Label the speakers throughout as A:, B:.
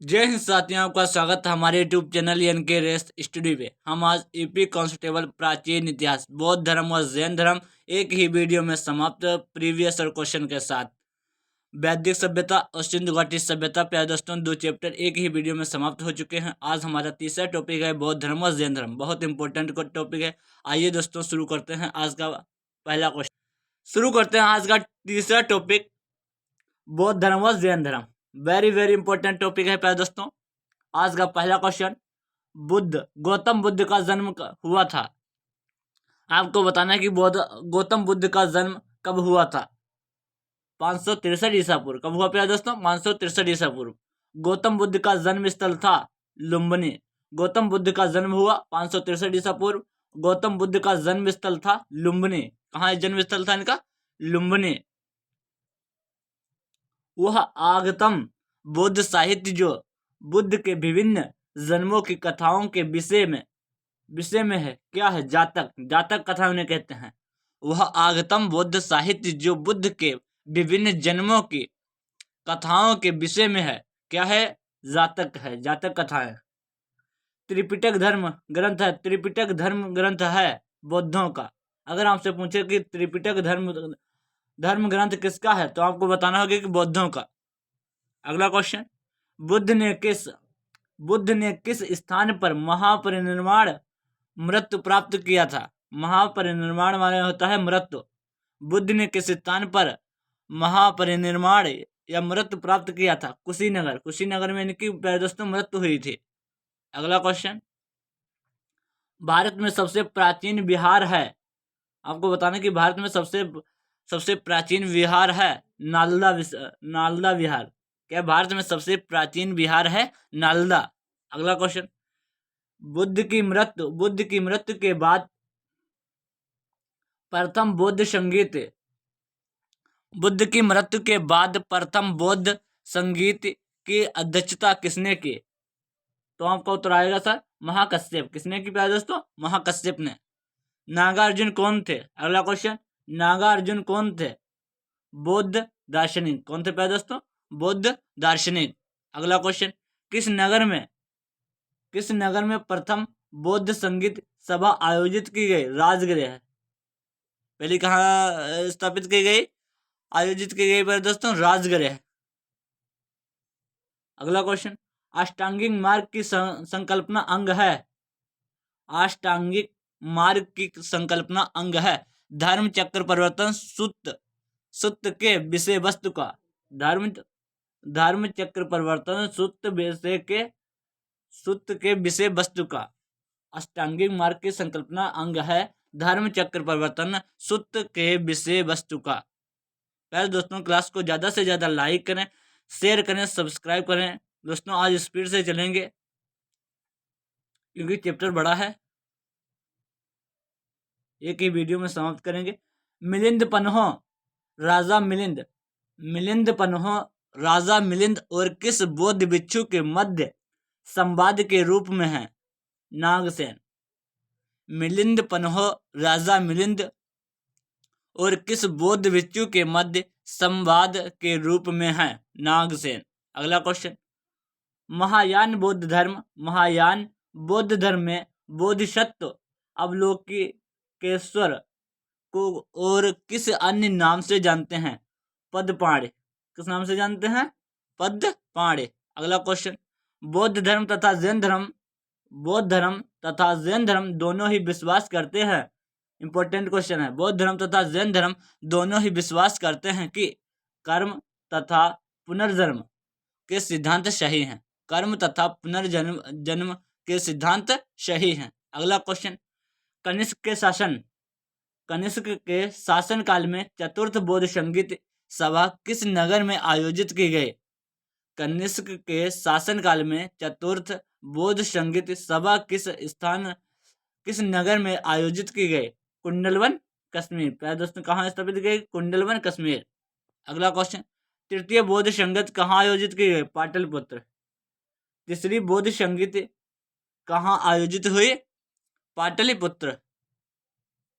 A: जय हिंद साथियों, आपका स्वागत है हमारे YouTube channel NK race studio पे। हम आज यूपी कांस्टेबल प्राचीन इतिहास बौद्ध धर्म और जैन धर्म एक ही वीडियो में समाप्त प्रीवियस और क्वेश्चन के साथ वैदिक सभ्यता और सिंधु घाटी सभ्यता प्यारे दोस्तों 2 चैप्टर एक ही वीडियो में समाप्त हो चुके हैं। आज हमारा तीसरा टॉपिक है बौद्ध धर्म और जैन धर्म। बहुत इंपॉर्टेंट टॉपिक है। आइए दोस्तों शुरू करते हैं आज का पहला क्वेश्चन। शुरू करते हैं आज का तीसरा टॉपिक, बौद्ध धर्म और जैन धर्म। वेरी वेरी इंपॉर्टेंट टॉपिक है प्यारे दोस्तों। आज का पहला क्वेश्चन, गौतम बुद्ध का जन्म हुआ था। आपको बताना है कि गौतम बुद्ध का जन्म कब हुआ था। 563 ईसा पूर्व। कब हुआ प्यारे दोस्तों? 563 ईसा पूर्व। गौतम बुद्ध का जन्म स्थल था लुम्बिनी। गौतम बुद्ध का जन्म हुआ 563 ईसा पूर्व। गौतम बुद्ध का जन्म स्थल था लुम्बिनी। कहाँ जन्म स्थल था इनका? लुम्बिनी। वह आगतम बौद्ध साहित्य जो बुद्ध के विभिन्न जन्मों की कथाओं के विषय में है, क्या है? जातक कथा उन्हें कहते हैं। वह आगतम बौद्ध साहित्य जो बुद्ध के विभिन्न जन्मों की कथाओं के विषय में है, क्या है? जातक कथा है। त्रिपिटक धर्म ग्रंथ है बौद्धों का। अगर आपसे पूछे कि त्रिपिटक धर्म ग्रंथ किसका है, तो आपको बताना होगा कि बौद्धों का। अगला क्वेश्चन, बुद्ध ने किस स्थान पर महापरिनिर्वाण मृत्यु प्राप्त किया था? महापरिनिर्वाण माने होता है मृत्यु। बुद्ध ने किस स्थान पर महापरिनिर्वाण या मृत्यु प्राप्त किया था? कुशीनगर में इनकी दोस्तों मृत्यु हुई थी। अगला क्वेश्चन, भारत में सबसे प्राचीन विहार है। आपको बताना कि भारत में सबसे प्राचीन विहार है नालंदा विहार। क्या भारत में सबसे प्राचीन विहार है? नालंदा। अगला क्वेश्चन, बुद्ध की मृत्यु के बाद प्रथम बौद्ध संगीत की अध्यक्षता किसने की? तो आपका उत्तर आएगा सर महाकश्यप। किसने की प्यारे दोस्तों? महाकश्यप ने। नागार्जुन कौन थे? अगला क्वेश्चन, नागार्जुन कौन थे? बौद्ध दार्शनिक। कौन थे प्यारे दोस्तों? बौद्ध दार्शनिक। अगला क्वेश्चन, किस नगर में प्रथम बौद्ध संगीत सभा आयोजित की गई? राजगृह है। पहले कहाँ स्थापित की गई? आयोजित की गई प्यारे दोस्तों? राजगृह। अगला क्वेश्चन, अष्टांगिक मार्ग की संकल्पना अंग है। अष्टांगिक मार्ग की संकल्पना अंग है धर्म चक्र परिवर्तन सूत्र के विषय वस्तु का। धर्म चक्र परिवर्तन सूत्र के विषय वस्तु का। अष्टांगिक मार्ग की संकल्पना अंग है धर्म चक्र परिवर्तन सूत्र के विषय वस्तु का। पहले दोस्तों क्लास को ज्यादा से ज्यादा लाइक करें, शेयर करें, सब्सक्राइब करें। दोस्तों आज स्पीड से चलेंगे क्योंकि चैप्टर बड़ा है, एक ही वीडियो में समाप्त करेंगे। राजा मिलिंद और किस बौद्ध भिक्षु के मध्य संवाद के रूप में है? नागसेन। राजा मिलिंद और किस बौद्ध भिक्षु के मध्य संवाद के रूप में है? नागसेन। अगला क्वेश्चन, महायान बौद्ध धर्म में बोधिसत्व अवलोकितेश्वर को और किस अन्य नाम से जानते हैं? पद्मपाणि। किस नाम से जानते हैं? पद्मपाणि। अगला क्वेश्चन, बौद्ध धर्म तथा जैन धर्म दोनों ही विश्वास करते हैं। इंपॉर्टेंट क्वेश्चन है। बौद्ध धर्म तथा जैन धर्म दोनों ही विश्वास करते हैं कि कर्म तथा पुनर्जन्म के सिद्धांत सही हैं। कर्म तथा पुनर्जन्म के सिद्धांत सही हैं। अगला क्वेश्चन, कनिष्क के शासन काल में चतुर्थ बौद्ध संगीत सभा किस नगर में आयोजित की गई? कनिष्क के शासन काल में चतुर्थ बौद्ध संगीत सभा किस नगर में आयोजित की गई? कुंडलवन, कश्मीर। प्यारे दोस्तों कहाँ स्थापित की गई? कुंडलवन, कश्मीर। अगला क्वेश्चन, तृतीय बौद्ध संगीत कहाँ आयोजित की गई? पाटलिपुत्र। तीसरी बौद्ध संगीत कहाँ आयोजित हुई? पाटलिपुत्र।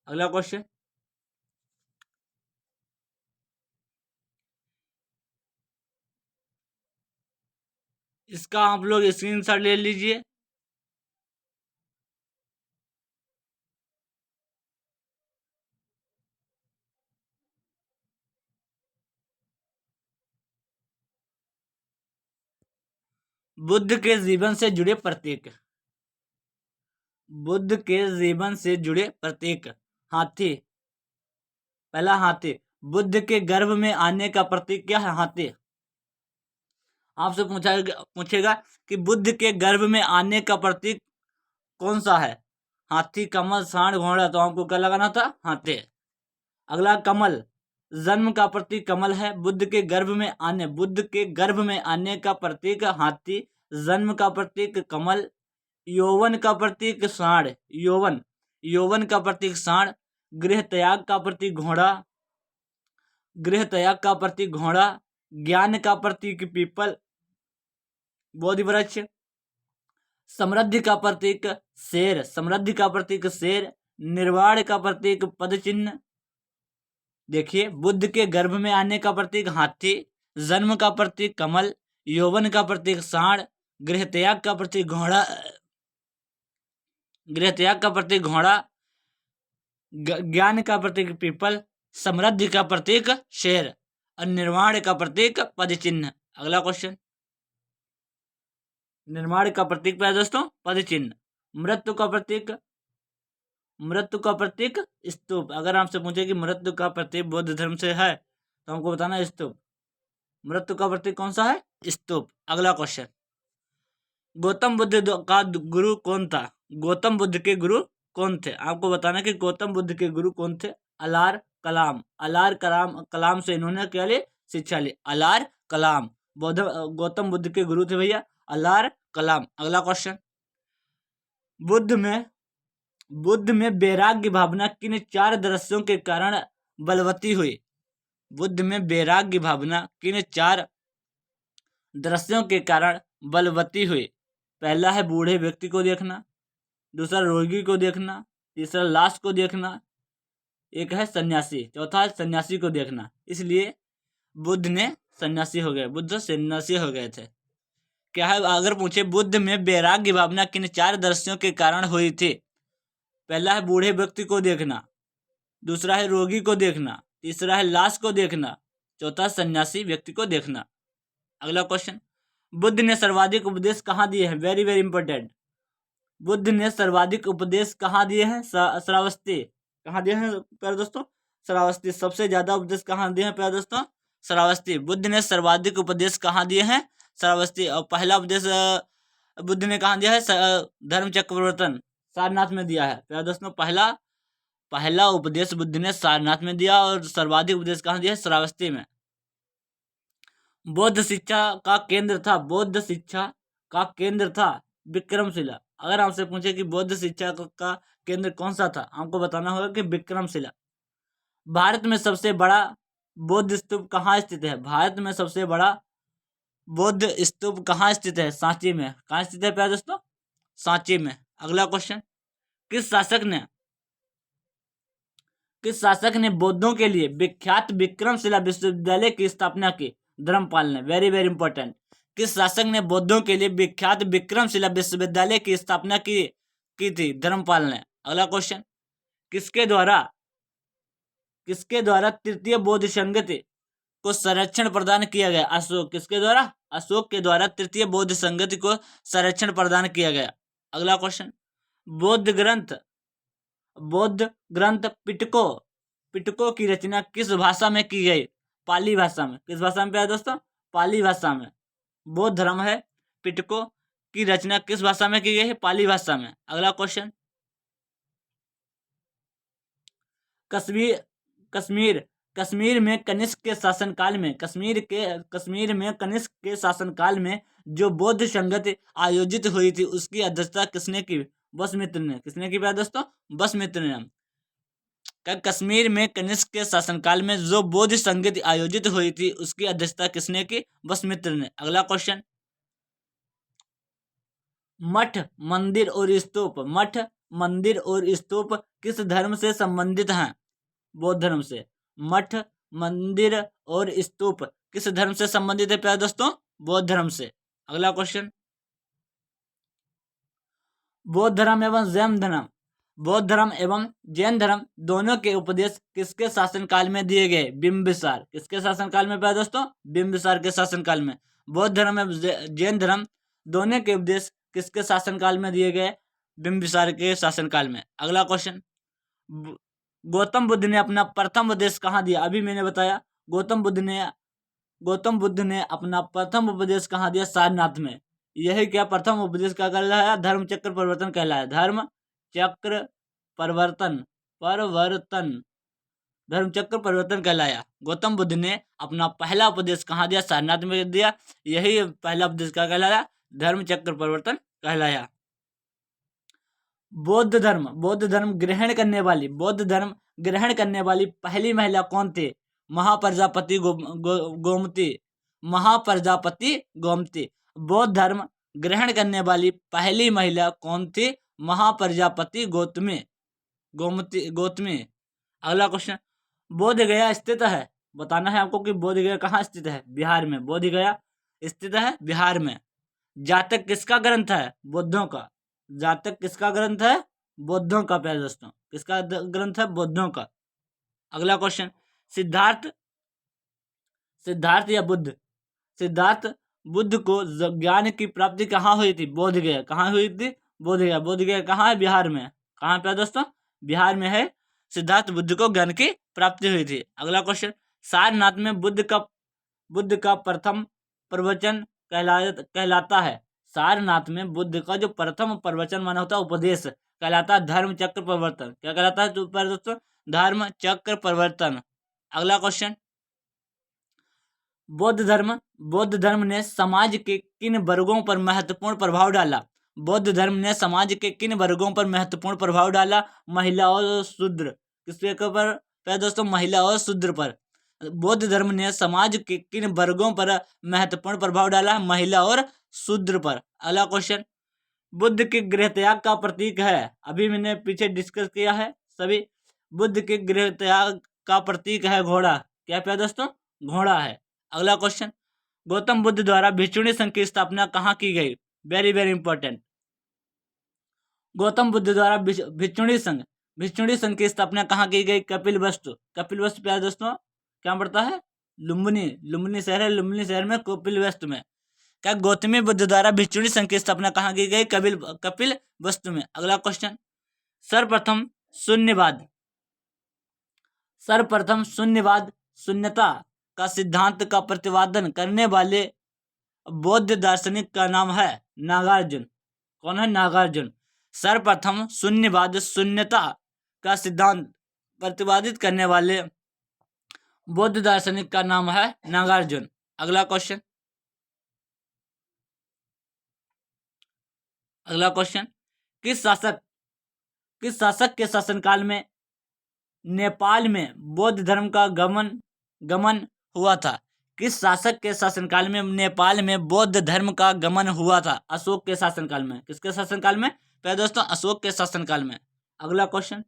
A: अगला क्वेश्चन, इसका आप लोग स्क्रीनशॉट ले लीजिए। बुद्ध के जीवन से जुड़े प्रतीक। बुद्ध के जीवन से जुड़े प्रतीक। हाथी। पहला हाथी। बुद्ध के गर्भ में आने का प्रतीक क्या है? हाथी। आपसे पूछेगा कि बुद्ध के गर्भ में आने का प्रतीक कौन सा है? हाथी, कमल, सांड, घोड़ा। तो आपको क्या लगाना था? हाथी। अगला कमल। जन्म का प्रतीक कमल है। बुद्ध के गर्भ में आने का प्रतीक हाथी। जन्म का प्रतीक कमल। यौवन का प्रतीक सांड। यौवन का प्रतीक सांड। गृह त्याग का प्रतीक घोड़ा। ज्ञान का प्रतीक पीपल, बोधि वृक्ष। समृद्धि का प्रतीक शेर। निर्वाण का प्रतीक पद चिन्ह। देखिए, बुद्ध के गर्भ में आने का प्रतीक हाथी। जन्म का प्रतीक कमल। यौवन का प्रतीक सांड। गृह त्याग का प्रतीक घोड़ा। ज्ञान का प्रतीक पीपल। समृद्धि का प्रतीक शेर और निर्वाण का प्रतीक पद चिन्ह। अगला क्वेश्चन। निर्माण का प्रतीक क्या है दोस्तों? पद चिन्ह। मृत्यु का प्रतीक स्तूप। अगर आपसे पूछे कि मृत्यु का प्रतीक बौद्ध धर्म से है तो हमको बताना स्तूप। मृत्यु का प्रतीक कौन सा है? स्तूप। अगला क्वेश्चन। गौतम बुद्ध का गुरु कौन था? गौतम बुद्ध के गुरु कौन थे? आपको बताना कि गौतम बुद्ध के गुरु कौन थे। अलार कलाम से इन्होंने क्या ली? शिक्षा ली। अलार कलाम गौतम बुद्ध के गुरु थे भैया, अलार कलाम। अगला क्वेश्चन। बुद्ध में वैराग्य भावना किन 4 दृश्यों के कारण बलवती हुई? बुद्ध में वैराग्य भावना किन 4 दृश्यों के कारण बलवती हुई? पहला है बूढ़े व्यक्ति को देखना, दूसरा रोगी को देखना, तीसरा लाश को देखना, एक है सन्यासी, चौथा है सन्यासी को देखना। इसलिए बुद्ध सन्यासी हो गए थे। क्या है? अगर पूछे बुद्ध में वैराग्य भावना किन 4 दृश्यों के कारण हुई थी? पहला है बूढ़े व्यक्ति को देखना, दूसरा है रोगी को देखना, तीसरा है लाश को देखना, चौथा सन्यासी व्यक्ति को देखना। अगला क्वेश्चन। बुद्ध ने सर्वाधिक उपदेश कहाँ दिए हैं? Very very important. बुद्ध ने सर्वाधिक उपदेश कहाँ दिए हैं? श्रावस्ती। कहाँ दिए हैं प्यारे दोस्तों? श्रावस्ती। सबसे ज्यादा उपदेश कहाँ दिए हैं प्यारे दोस्तों? श्रावस्ती। बुद्ध ने सर्वाधिक उपदेश कहाँ दिए हैं? श्रावस्ती। और पहला उपदेश बुद्ध ने कहाँ दिया है? धर्म चक्र प्रवर्तन, सारनाथ में दिया है प्यारे दोस्तों। पहला उपदेश बुद्ध ने सारनाथ में दिया और सर्वाधिक उपदेश कहाँ दिया है? श्रावस्ती में। बौद्ध शिक्षा का केंद्र था विक्रमशिला। अगर आपसे पूछे कि बौद्ध शिक्षा का केंद्र कौन सा था, आपको बताना होगा कि विक्रमशिला। भारत में सबसे बड़ा बौद्ध स्तूप कहाँ स्थित है? भारत में सबसे बड़ा बौद्ध स्तूप कहाँ स्थित है? सांची में। कहाँ स्थित है प्यारे दोस्तों? सांची में। अगला क्वेश्चन। किस शासक ने बौद्धों के लिए विख्यात विक्रमशिला विश्वविद्यालय की स्थापना की? धर्मपाल ने। Very very important. किस शासक ने बौद्धों के लिए विख्यात विक्रमशिला विश्वविद्यालय की स्थापना की थी? धर्मपाल ने। अगला क्वेश्चन। किसके द्वारा तृतीय बौद्ध संगति को संरक्षण प्रदान किया गया? अशोक। किसके द्वारा? अशोक के द्वारा तृतीय बौद्ध संगति को संरक्षण प्रदान किया गया। अगला क्वेश्चन। बौद्ध ग्रंथ पिटको की रचना किस भाषा में की गई? पाली भाषा में। किस भाषा में प्यारे दोस्तों? पाली भाषा में। बौद्ध धर्म है, पिटको की रचना किस भाषा में की गई है? पाली भाषा में। अगला क्वेश्चन। कश्मीर में कनिष्क के शासनकाल में जो बौद्ध संगति आयोजित हुई थी उसकी अध्यक्षता किसने की? वसुमित्र ने। किसने की प्यारे दोस्तों? वसुमित्र ने। कश्मीर में कनिष्क के शासनकाल में जो बौद्ध संगति आयोजित हुई थी उसकी अध्यक्षता किसने की? वसुमित्र ने। अगला क्वेश्चन। मठ, मंदिर और स्तूप किस धर्म से संबंधित हैं? बौद्ध धर्म से। मठ, मंदिर और स्तूप किस धर्म से संबंधित है प्यारे दोस्तों? बौद्ध धर्म से। अगला क्वेश्चन, बौद्ध धर्म एवं जैन धर्म, बौद्ध धर्म एवं जैन धर्म दोनों के उपदेश किसके शासनकाल में दिए गए? बिंबिसार। किसके शासनकाल में पाया दोस्तों? बिंबिसार के शासनकाल में। बौद्ध धर्म एवं जैन धर्म दोनों के उपदेश किसके शासनकाल में दिए गए? बिंबिसार के शासनकाल में। अगला क्वेश्चन, गौतम बुद्ध ने अपना प्रथम उपदेश कहाँ दिया? अभी मैंने बताया गौतम बुद्ध ने अपना प्रथम उपदेश कहाँ दिया? सारनाथ में। यही क्या प्रथम उपदेश क्या कहलाया? धर्म चक्र परिवर्तन कहलाया। धर्म चक्र परिवर्तन कहलाया। गौतम बुद्ध ने अपना पहला उपदेश कहाँ दिया? सारनाथ में दिया। यही पहला उपदेश क्या कहलाया? धर्म चक्र परिवर्तन कहलाया। बौद्ध धर्म ग्रहण करने वाली पहली महिला कौन थी? महाप्रजापति गोमती। बौद्ध धर्म ग्रहण करने वाली पहली महिला कौन थी? महाप्रजापति गौतमी। अगला क्वेश्चन, बोध गया स्थित है, बताना है आपको कि बोध गया कहाँ स्थित है? बिहार में। बोध गया स्थित है बिहार में। जातक किसका ग्रंथ है? बौद्धों का। जातक किसका ग्रंथ है? बौद्धों का। प्यारे दोस्तों, किसका ग्रंथ है? बौद्धों का। अगला क्वेश्चन, सिद्धार्थ बुद्ध को ज्ञान की प्राप्ति कहाँ हुई थी? बोध गया। कहाँ हुई थी? बोध गया कहाँ है? बिहार में। कहाँ पे दोस्तों? बिहार में है। सिद्धार्थ बुद्ध को ज्ञान की प्राप्ति हुई थी। अगला क्वेश्चन, सारनाथ में बुद्ध का प्रथम प्रवचन कहलाता है। सारनाथ में बुद्ध का जो प्रथम प्रवचन माना होता है, उपदेश कहलाता है धर्म चक्र परिवर्तन। क्या कहलाता है दोस्तों? धर्म चक्र परिवर्तन। अगला क्वेश्चन, बौद्ध धर्म ने समाज के किन वर्गों पर महत्वपूर्ण प्रभाव डाला? बौद्ध धर्म ने समाज के किन वर्गों पर महत्वपूर्ण प्रभाव डाला? महिला और शूद्र। किसके पर दोस्तों? महिला और शूद्र पर। बौद्ध धर्म ने समाज के किन वर्गों पर महत्वपूर्ण प्रभाव डाला? महिला और शूद्र पर। अगला क्वेश्चन, बुद्ध के गृह त्याग का प्रतीक है, अभी मैंने पीछे डिस्कस किया है सभी। बुद्ध के गृह त्याग का प्रतीक है घोड़ा। क्या प्यारे दोस्तों? घोड़ा है। अगला क्वेश्चन, गौतम बुद्ध द्वारा भिक्षुणी संघ की स्थापना कहाँ की गई? Very very important. Gautam Buddha द्वारा भिक्षुणी संघ की स्थापना कहाँ की गई? कपिलवस्तु प्यारे दोस्तों क्या पड़ता है? लुम्बिनी शहर है। लुम्बिनी शहर में कपिलवस्तु में। क्या गौतमी बुद्ध द्वारा भिक्षुणी संघ की स्थापना कहाँ की गई? कपिलवस्तु में। अगला क्वेश्चन, सर्वप्रथम शून्यवाद शून्यता का सिद्धांत का प्रतिपादन करने वाले बौद्ध दार्शनिक का नाम है? नागार्जुन। कौन है? नागार्जुन। सर्वप्रथम शून्यवाद शून्यता का सिद्धांत प्रतिपादित करने वाले बौद्ध दार्शनिक का नाम है नागार्जुन। अगला क्वेश्चन, किस शासक के शासनकाल में नेपाल में बौद्ध धर्म का गमन हुआ था? किस शासक के शासनकाल में नेपाल में बौद्ध धर्म का गमन हुआ था? अशोक के शासनकाल में। किसके शासनकाल में? प्यारे दोस्तों अशोक के शासनकाल में। अगला क्वेश्चन,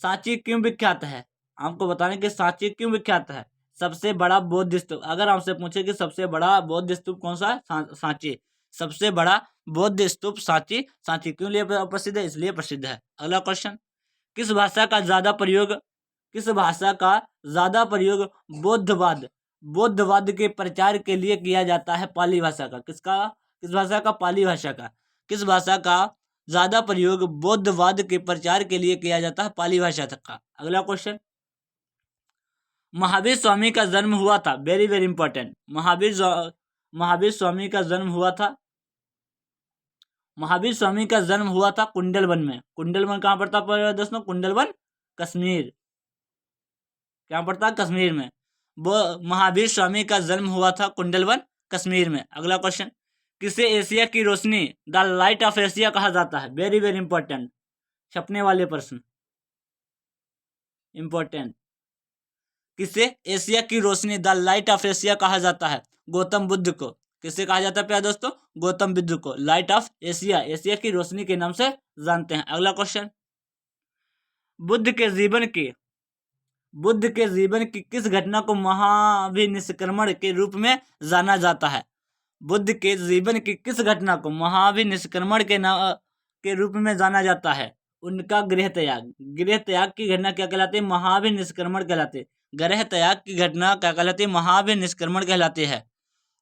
A: सांची क्यों विख्यात है? आपको बताने कि सांची क्यों विख्यात है। सबसे बड़ा बौद्ध स्तूप, अगर आपसे पूछे कि सबसे बड़ा बौद्ध स्तूप कौन सा है? सांची। सबसे बड़ा बौद्ध स्तूप सांची क्यों लिए प्रसिद्ध है? इसलिए प्रसिद्ध है। अगला क्वेश्चन, किस भाषा का बौद्धवाद के प्रचार के लिए किया जाता है? पाली भाषा का। किस भाषा का? पाली भाषा का। किस भाषा का ज्यादा प्रयोग बौद्धवाद के प्रचार के लिए किया जाता है? पाली भाषा का। अगला क्वेश्चन, महावीर स्वामी का जन्म हुआ था? Very very important. Mahavir Swami का जन्म हुआ था कुंडलवन में। कुंडलवन कहाँ पड़ता है दोस्तों? कुंडलवन कश्मीर। क्या पड़ता है? कश्मीर में। वो महावीर स्वामी का जन्म हुआ था कुंडलवन कश्मीर में। अगला क्वेश्चन, किसे एशिया की रोशनी द लाइट ऑफ एशिया कहा जाता है? वेरी वेरी इंपॉर्टेंट, छपने वाले प्रश्न इंपॉर्टेंट। किसे एशिया की रोशनी द लाइट ऑफ एशिया कहा जाता है? गौतम बुद्ध को। किसे कहा जाता है प्यारे दोस्तों? गौतम बुद्ध को लाइट ऑफ एशिया, एशिया की रोशनी के नाम से जानते हैं। अगला क्वेश्चन, बुद्ध के जीवन की किस घटना को महाविनिष्क्रमण के रूप में जाना जाता है? बुद्ध के जीवन की किस घटना को महाभिनिष्क्रमण के रूप में जाना जाता है? उनका गृह त्याग। गृह त्याग की घटना क्या कहलाती है? महाभिनिष्क्रमण कहलाती है। गृह त्याग की घटना क्या कहलाती है? महाभिनिष्क्रमण कहलाती है।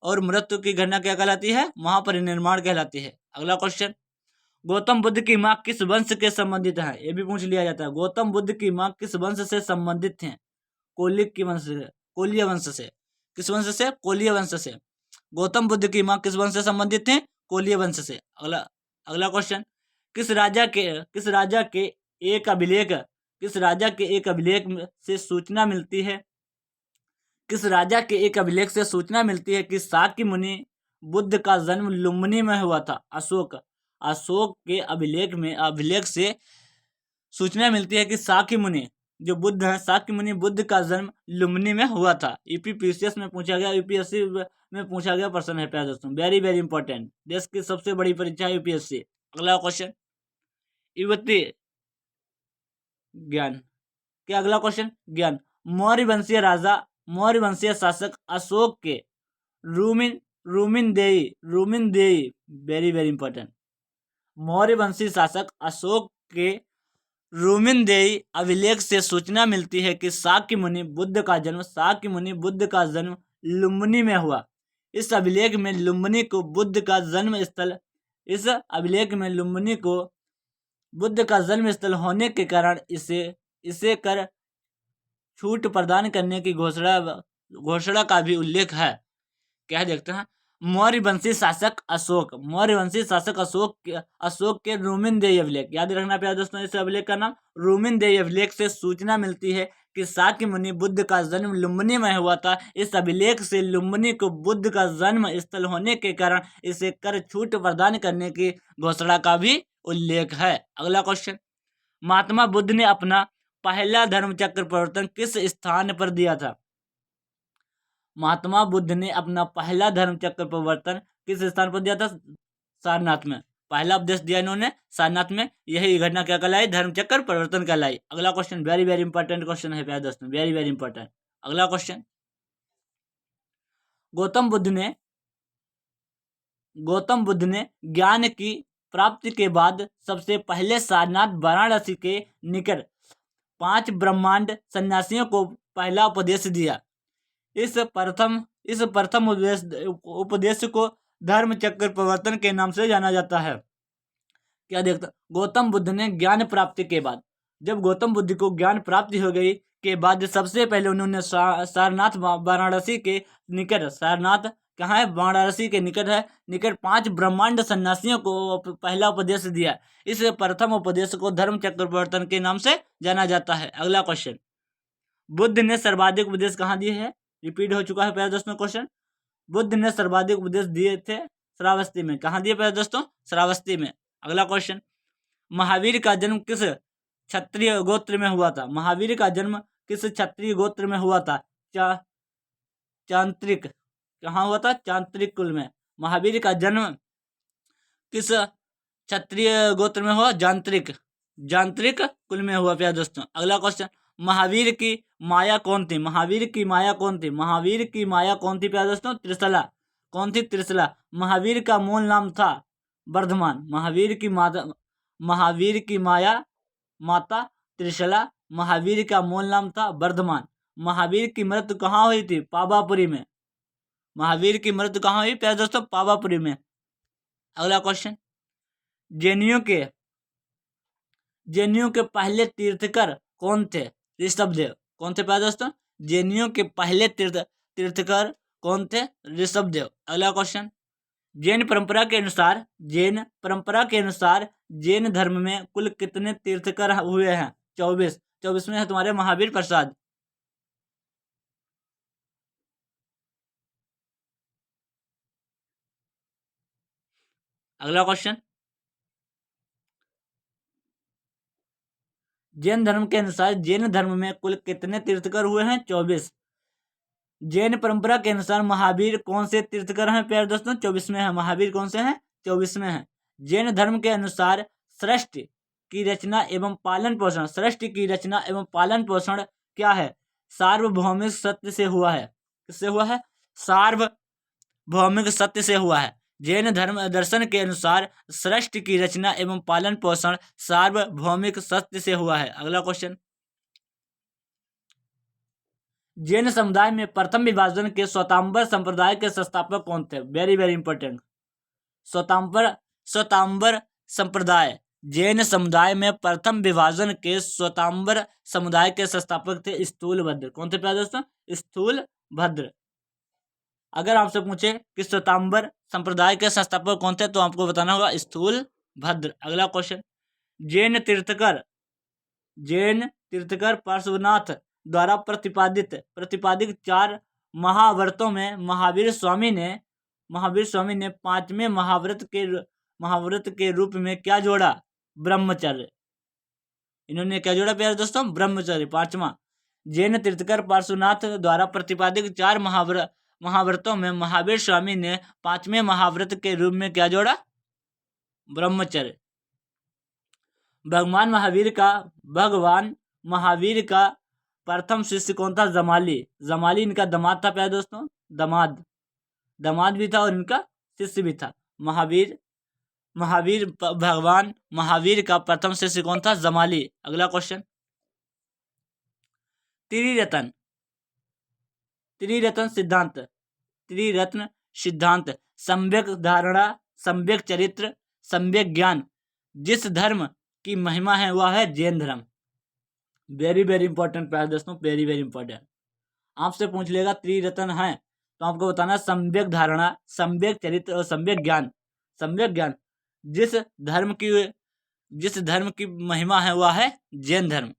A: और मृत्यु की घटना क्या कहलाती है? महापरिनिर्वाण कहलाती है। अगला क्वेश्चन, गौतम बुद्ध की माँ किस वंश के संबंधित है? ये भी पूछ लिया जाता है। गौतम बुद्ध की माँ किस वंश से संबंधित हैं? कोलिक की वंश से, कोलिय वंश से। किस वंश से? कोलिय वंश से। गौतम बुद्ध की माँ किस वंश से संबंधित हैं? कोलिय वंश से। अगला अगला क्वेश्चन, किस राजा के एक अभिलेख किस राजा के एक अभिलेख से सूचना मिलती है? किस राजा के एक अभिलेख से सूचना मिलती है कि शाक्य मुनि बुद्ध का जन्म लुम्बिनी में हुआ था? अशोक के अभिलेख से सूचना मिलती है कि शाक्य मुनि जो बुद्ध है, शाक्य मुनि बुद्ध का जन्म लुम्बिनी में हुआ था। यूपीपीसीएस में पूछा गया, यूपीएससी में पूछा गया प्रश्न है प्यारे दोस्तों, वेरी वेरी इंपॉर्टेंट। देश की सबसे बड़ी परीक्षा यूपीएससी। अगला क्वेश्चन, युवती ज्ञान। क्या अगला क्वेश्चन? ज्ञान। मौर्य वंशीय शासक अशोक के रूमिन देई वेरी वेरी इंपॉर्टेंट। मौर्य वंशीय शासक अशोक के रूमिनदेई अभिलेख से सूचना मिलती है कि शाक्य मुनि बुद्ध का जन्म लुम्बिनी में हुआ। इस अभिलेख में लुम्बिनी को बुद्ध का जन्म स्थल होने के कारण इसे कर छूट प्रदान करने की घोषणा का भी उल्लेख है। क्या देखते हैं? मौर्य वंशी शासक अशोक के रूमिनदेई अभिलेख। याद रखना प्यारे दोस्तों इस अभिलेख का नाम। रूमिनदेई अभिलेख से सूचना मिलती है कि शाक्य मुनि बुद्ध का जन्म लुम्बिनी में हुआ था। इस अभिलेख से लुम्बिनी को बुद्ध का जन्म स्थल होने के कारण इसे कर छूट प्रदान करने की घोषणा का भी उल्लेख है। अगला क्वेश्चन, महात्मा बुद्ध ने अपना पहला धर्मचक्र प्रवर्तन किस स्थान पर दिया था? महात्मा बुद्ध ने अपना पहला धर्मचक्र प्रवर्तन किस स्थान पर दिया था? सारनाथ में। पहला उपदेश दिया इन्होंने सारनाथ में। यही घटना क्या कहलाई? धर्मचक्र प्रवर्तन कहलाई। अगला question very very important question है प्यारे दोस्तों, वेरी वेरी इंपॉर्टेंट। अगला क्वेश्चन, गौतम बुद्ध ने ज्ञान की प्राप्ति के बाद सबसे पहले सारनाथ वाराणसी के निकट 5 ब्रह्मांड सन्यासियों को पहला उपदेश दिया। इस प्रथम उपदेश को धर्मचक्र प्रवर्तन के नाम से जाना जाता है। क्या देखता? गौतम बुद्ध ने ज्ञान प्राप्ति के बाद, जब गौतम बुद्ध को ज्ञान प्राप्ति हो गई के बाद सबसे पहले उन्होंने सारनाथ वाराणसी के निकट, सारनाथ कहाँ है? वाराणसी के निकट है, निकट 5 ब्रह्मांड सन्यासियों को पहला उपदेश दिया। इस प्रथम उपदेश को धर्मचक्र प्रवर्तन के नाम से जाना जाता है। अगला क्वेश्चन, बुद्ध ने सर्वाधिक उपदेश कहाँ दिए हैं? रिपीट हो चुका है प्यारे दोस्तों क्वेश्चन। बुद्ध ने सर्वाधिक उपदेश दिए थे श्रावस्ती में। कहाँ दिए प्यारे दोस्तों? श्रावस्ती में। अगला क्वेश्चन, महावीर का जन्म किस क्षत्रिय गोत्र में हुआ था? महावीर का जन्म किस क्षत्रिय गोत्र में हुआ था? चांत्रिक। कहाँ हुआ था? चांत्रिक कुल में। महावीर का जन्म किस क्षत्रिय गोत्र में हुआ? जांत्रिक कुल में हुआ प्यारे दोस्तों। अगला क्वेश्चन, महावीर की माया कौन थी? महावीर की माया कौन थी प्यारे दोस्तों? त्रिशला। कौन थी? त्रिशला। महावीर का मूल नाम था वर्धमान। महावीर की माता त्रिशला। महावीर का मूल नाम था वर्धमान। महावीर की मृत्यु कहाँ हुई थी? पावापुरी में। महावीर की मृत्यु कहाँ हुई प्यारे दोस्तों? पावापुरी में। अगला क्वेश्चन, जैनियों के पहले तीर्थकर कौन थे? ऋषभदेव। कौन थे प्यारे दोस्तों? जैनियों के पहले तीर्थकर कौन थे? ऋषभदेव। अगला क्वेश्चन, जैन परंपरा के अनुसार जैन धर्म में कुल कितने तीर्थकर हुए हैं? 24 में है तुम्हारे महावीर प्रसाद। अगला क्वेश्चन, जैन धर्म के अनुसार जैन धर्म में कुल कितने तीर्थकर हुए हैं? 24। जैन परंपरा के अनुसार महावीर कौन से तीर्थकर हैं प्यारे दोस्तों? 24 में है। महावीर कौन से हैं? 24 में है। जैन धर्म के अनुसार सृष्टि की रचना एवं पालन पोषण क्या है? सार्वभौमिक सत्य से हुआ है। किससे हुआ है? भौमिक सत्य से हुआ है। जैन धर्म दर्शन के अनुसार सृष्टि की रचना एवं पालन पोषण सार्वभौमिक सत्य से हुआ है। अगला क्वेश्चन, जैन समुदाय में प्रथम विभाजन के श्वेतांबर संप्रदाय के संस्थापक कौन थे? Very very important. श्वेतांबर संप्रदाय, जैन समुदाय में प्रथम विभाजन के श्वेतांबर समुदाय के संस्थापक थे स्थूलभद्र। कौन थे प्यारे दोस्तों? स्थूलभद्र। अगर आपसे पूछे कि श्वेतांबर संप्रदाय के संस्थापक कौन थे तो आपको बताना होगा स्थूलभद्र। अगला क्वेश्चन, जैन तीर्थकर पार्श्वनाथ द्वारा प्रतिपादित 4 महाव्रतों में महावीर स्वामी ने 5वें महाव्रत के रूप में क्या जोड़ा? ब्रह्मचर्य। इन्होंने क्या जोड़ा प्यारे दोस्तों? ब्रह्मचर्य। 5वां, जैन तीर्थकर पार्श्वनाथ द्वारा प्रतिपादित 4 महाव्रतों में महावीर स्वामी ने 5वें महाव्रत के रूप में क्या जोड़ा? ब्रह्मचर्य। भगवान महावीर का प्रथम शिष्य कौन था? जमाली इनका दामाद था प्यारे दोस्तों। दामाद भी था और इनका शिष्य भी था। भगवान महावीर का प्रथम शिष्य कौन था? जमाली। अगला क्वेश्चन, त्रिरत्न सिद्धांत सम्यक धारणा, सम्यक चरित्र, सम्यक ज्ञान जिस धर्म की महिमा है वह है जैन धर्म। वेरी वेरी इंपॉर्टेंट प्यारे दोस्तों, वेरी वेरी इंपॉर्टेंट। आपसे पूछ लेगा त्रिरत्न है तो आपको बताना सम्यक धारणा, सम्यक चरित्र और सम्यक ज्ञान। सम्यक ज्ञान, जिस धर्म की महिमा है वह है जैन धर्म,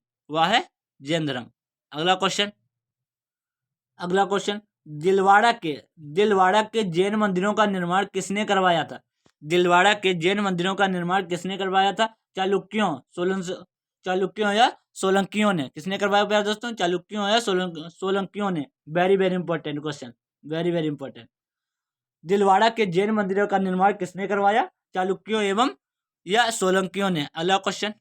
A: अगला क्वेश्चन, दिलवाड़ा के जैन मंदिरों का निर्माण किसने करवाया था? दिलवाड़ा के जैन मंदिरों का निर्माण किसने करवाया था? चालुक्यों या सोलंकियों ने। किसने करवाया प्यारे दोस्तों? चालुक्यों या सोलंकियों ने। Very very important question, very very important. Dilwara के जैन मंदिरों का निर्माण किसने करवाया? चालुक्यों एवं या सोलंकियों ने। अगला क्वेश्चन,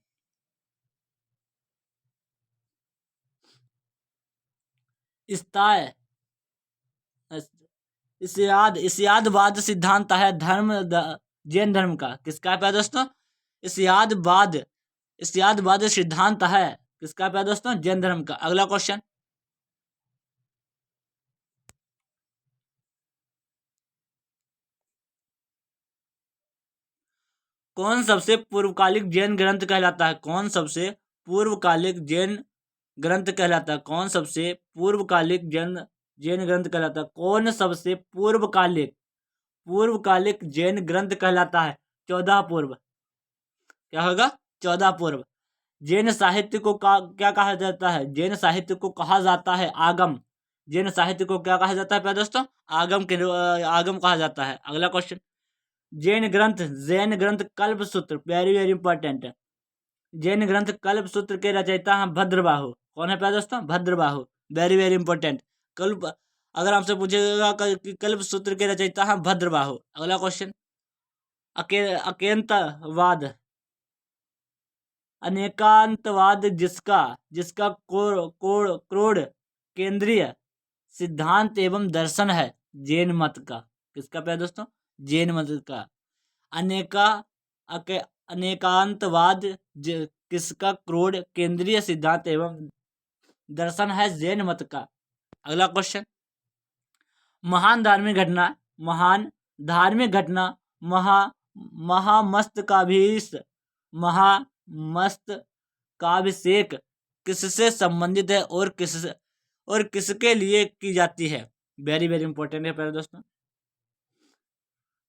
A: इस्यादवाद सिद्धांत है जैन धर्म का। किसका है दोस्तों? इस्यादवाद सिद्धांत है किसका है दोस्तों? जैन धर्म का। अगला क्वेश्चन, कौन सबसे पूर्वकालिक जैन ग्रंथ कहलाता है? कौन सबसे पूर्वकालिक जैन ग्रंथ कहलाता है? कौन सबसे पूर्वकालिक जैन ग्रंथ कहलाता है? कौन सबसे पूर्वकालिक जैन ग्रंथ कहलाता है? 14 पूर्व। क्या होगा? 14 पूर्व। जैन साहित्य को क्या कहा जाता है? जैन साहित्य को कहा जाता है आगम। जैन साहित्य को क्या कहा जाता है प्यारे दोस्तों? आगम कहा जाता है। अगला क्वेश्चन, जैन ग्रंथ कल्पसूत्र। वेरी वेरी इंपॉर्टेंट है। जैन ग्रंथ कल्पसूत्र के रचयिता हैं भद्रबाहु। कौन है प्यारे दोस्तों? भद्रबाहु। Very very important. अगर आपसे पूछेगा कि कल्पसूत्र के रचयिता हैं भद्रबाहु। अगला क्वेश्चन, अनेकांतवाद जिसका क्रोड केंद्रीय सिद्धांत एवं दर्शन है जैन मत का। किसका प्यारे दोस्तों? जैन मत का। अनेकांतवाद किसका क्रोड केंद्रीय सिद्धांत एवं दर्शन है जैन मत का। अगला क्वेश्चन, महान धार्मिक घटना महामस्तकाभिषेक किससे संबंधित है और किसके लिए की जाती है? वेरी वेरी इंपॉर्टेंट है प्यारे दोस्तों।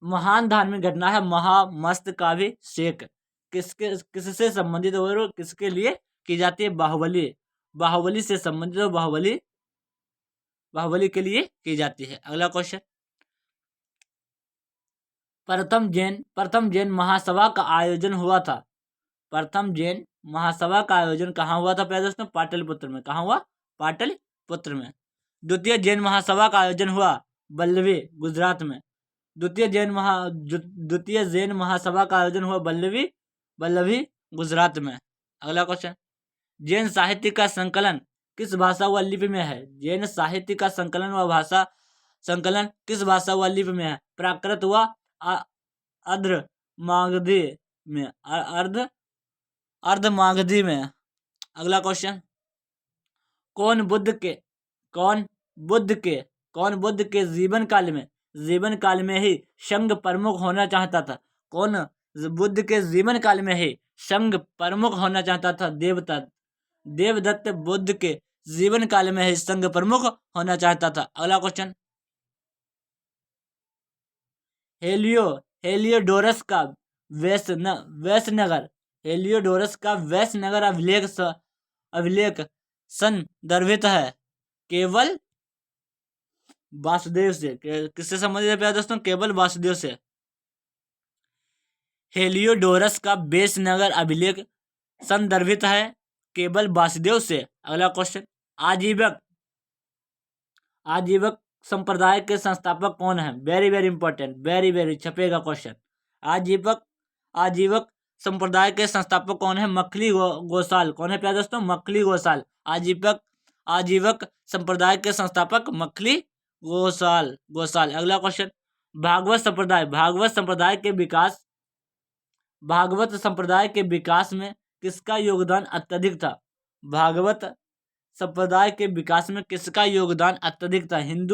A: महान धार्मिक घटना है महामस्तकाभिषेक। किससे संबंधित और किसके लिए की जाती है? बाहुबली से संबंधित और बाहुबली के लिए की जाती है। अगला क्वेश्चन, प्रथम जैन महासभा का आयोजन हुआ था। प्रथम जैन महासभा का आयोजन कहाँ हुआ था प्यारे दोस्तों? पाटलिपुत्र में। कहाँ हुआ? पाटलिपुत्र में। द्वितीय जैन महासभा का आयोजन हुआ बल्लभी, गुजरात में। द्वितीय जैन महासभा का आयोजन हुआ बल्लभी, गुजरात में। अगला क्वेश्चन, जैन साहित्य का संकलन किस भाषा व लिपि में है? जैन साहित्य का संकलन व भाषा संकलन किस भाषा व लिपि में है? प्राकृत व अर्ध मागधी में, अर्ध मागधी में। अगला क्वेश्चन, कौन बुद्ध के जीवन काल में ही संघ प्रमुख होना चाहता था? कौन बुद्ध के जीवन काल में ही संघ प्रमुख होना चाहता था? देवदत्त बुद्ध के जीवन काल में ही संघ प्रमुख होना चाहता था। अगला क्वेश्चन, हेलियोडोरस का वैश्यनगर अभिलेख संदर्भित है केवल वासुदेव से। किससे संबंधित है प्यारे दोस्तों? केवल वासुदेव से। हेलियोडोरस का वैश्यनगर अभिलेख संदर्भित है केवल वासुदेव से। अगला क्वेश्चन, आजीवक संप्रदाय के संस्थापक कौन है? वेरी वेरी इंपॉर्टेंट, वेरी छपेगा क्वेश्चन। आजीवक संप्रदाय के संस्थापक कौन है? मखली गोसाल। कौन है प्यारे दोस्तों? मखली गोसाल। आजीवक संप्रदाय के संस्थापक मखली गोसाल। अगला क्वेश्चन, भागवत संप्रदाय के विकास में किसका योगदान अत्यधिक था? भागवत संप्रदाय के विकास में किसका योगदान अत्यधिक था? हिंद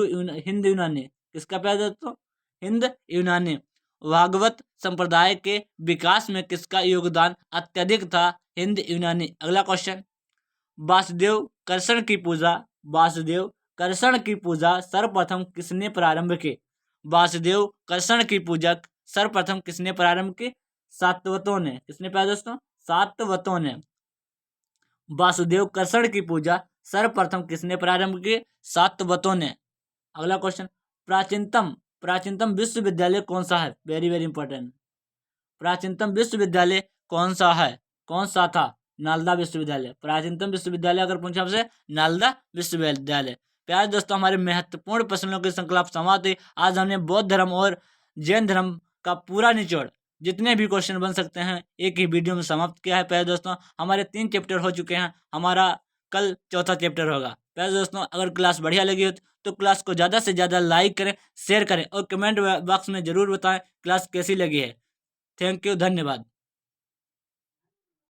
A: यूनानी। किसका प्यारे दोस्तों? हिंद यूनानी। भागवत संप्रदाय के विकास में किसका योगदान अत्यधिक था? हिंद यूनानी। अगला क्वेश्चन, वासुदेव कर्षण की पूजा सर्वप्रथम किसने प्रारंभ की? वासुदेव कर्षण की पूजा सर्वप्रथम किसने प्रारंभ की? सातवतों ने। किसने प्यारे दोस्तों? सातवतों ने। वासुदेव कर्षण की पूजा सर्वप्रथम किसने प्रारंभ की? सातवतों ने। अगला क्वेश्चन, प्राचीनतम विश्वविद्यालय कौन सा है? Very very important. प्राचीनतम विश्वविद्यालय कौन सा था? नालंदा विश्वविद्यालय। प्राचीनतम विश्वविद्यालय अगर पूछा आपसे, नालंदा विश्वविद्यालय। प्यारे दोस्तों, हमारे महत्वपूर्ण प्रश्नों की श्रृंखला समाप्त हुई। आज हमने बौद्ध धर्म और जैन धर्म का पूरा निचोड़, जितने भी क्वेश्चन बन सकते हैं, एक ही वीडियो में समाप्त किया है। प्यारे दोस्तों, हमारे 3 चैप्टर हो चुके हैं, हमारा कल 4था चैप्टर होगा। प्यारे दोस्तों, अगर क्लास बढ़िया लगी हो तो क्लास को ज़्यादा से ज़्यादा लाइक करें, शेयर करें और कमेंट बॉक्स में ज़रूर बताएं क्लास कैसी लगी है। थैंक यू, धन्यवाद।